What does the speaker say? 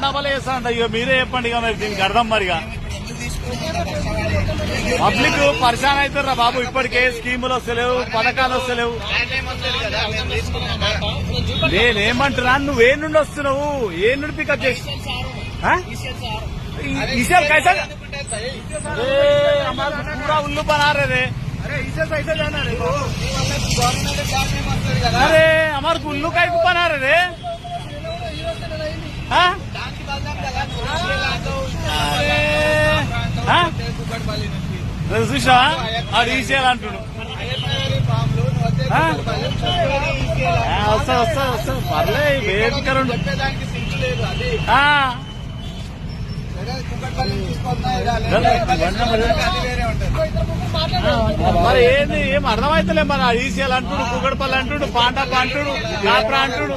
Double వేస్తానంట. ఇక మీరే చెప్పండి ఇక మరి దీనికి అర్థం మరిగా. పబ్లిక్ పరిశాన్ అవుతారా బాబు, ఇప్పటికే స్కీములు వస్తలేవు, పథకాలు వస్తలేవు. నేనేమంటున్నా, నువ్వే నుండి వస్తున్నావు, ఏ నుండి పికప్ చేసి इसे कैसा हमारा पूरा उल्लू बना रहे थे. अरे इसे कैसे जाना रे, अरे हमारे उल्लू का बना रहे थे. చూసా ఆడు ఈసేయాలి అంటుడు. వస్తా వస్తా వస్తా పర్లే వేదికరుండు. మరి ఏంది ఏం అర్థమైతలే. మరి ఈసీఎల్ అంటుడు, కుక్కడపల్లి అంటుడు, పాంటప్ప అంటుడు, కాప్రా అంటుడు.